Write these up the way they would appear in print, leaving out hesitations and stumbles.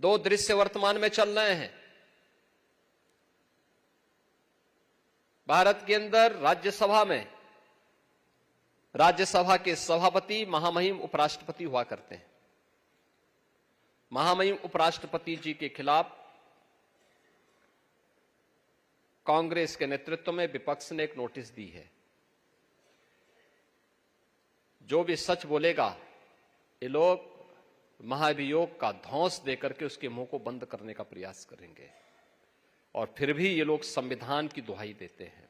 दो दृश्य वर्तमान में चल रहे हैं। भारत के अंदर राज्यसभा के सभापति महामहिम उपराष्ट्रपति हुआ करते हैं। महामहिम उपराष्ट्रपति जी के खिलाफ कांग्रेस के नेतृत्व में विपक्ष ने एक नोटिस दी है। जो भी सच बोलेगा ये लोग महाभियोग का धौंस देकर के उसके मुंह को बंद करने का प्रयास करेंगे, और फिर भी ये लोग संविधान की दुहाई देते हैं।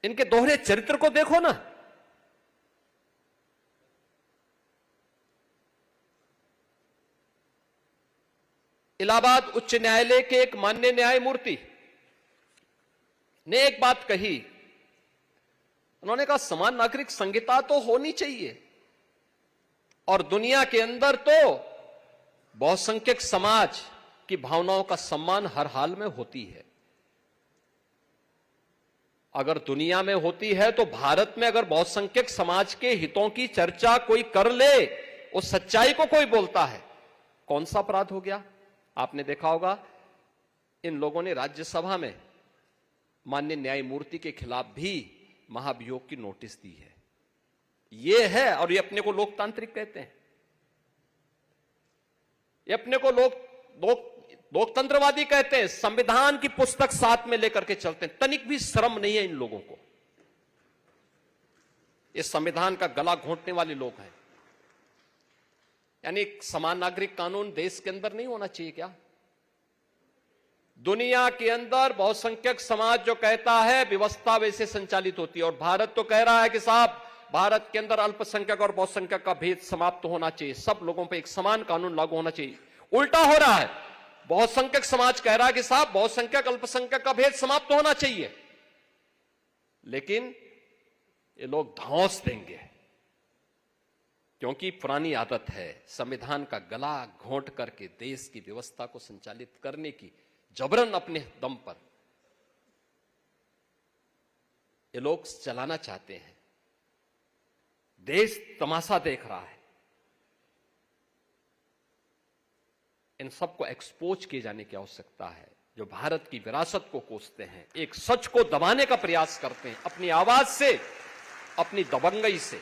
इनके दोहरे चरित्र को देखो ना। इलाहाबाद उच्च न्यायालय के एक माननीय न्यायमूर्ति ने एक बात कही। उन्होंने कहा समान नागरिक संहिता तो होनी चाहिए, और दुनिया के अंदर तो बहुसंख्यक समाज की भावनाओं का सम्मान हर हाल में होती है। अगर दुनिया में होती है तो भारत में अगर बहुसंख्यक समाज के हितों की चर्चा कोई कर ले, उस सच्चाई को कोई बोलता है, कौन सा अपराध हो गया? आपने देखा होगा इन लोगों ने राज्यसभा में माननीय न्यायमूर्ति के खिलाफ भी महाभियोग की नोटिस दी है। ये है, और ये अपने को लोकतांत्रिक कहते हैं, ये अपने को लोकतंत्रवादी कहते हैं। संविधान की पुस्तक साथ में लेकर के चलते हैं। तनिक भी शर्म नहीं है इन लोगों को। ये संविधान का गला घोंटने वाले लोग हैं। यानी समान नागरिक कानून देश के अंदर नहीं होना चाहिए क्या? दुनिया के अंदर बहुसंख्यक समाज जो कहता है व्यवस्था वैसे संचालित होती है, और भारत तो कह रहा है कि साहब भारत के अंदर अल्पसंख्यक और बहुसंख्यक का भेद समाप्त होना चाहिए, सब लोगों पर एक समान कानून लागू होना चाहिए। उल्टा हो रहा है। बहुसंख्यक समाज कह रहा है कि साहब बहुसंख्यक अल्पसंख्यक का भेद समाप्त होना चाहिए, लेकिन ये लोग धौंस देंगे, क्योंकि पुरानी आदत है संविधान का गला घोंट करके देश की व्यवस्था को संचालित करने की। जबरन अपने दम पर ये लोग चलाना चाहते हैं। देश तमाशा देख रहा है। इन सबको एक्सपोज किए जाने की आवश्यकता है। जो भारत की विरासत को कोसते हैं, एक सच को दबाने का प्रयास करते हैं अपनी आवाज से, अपनी दबंगई से।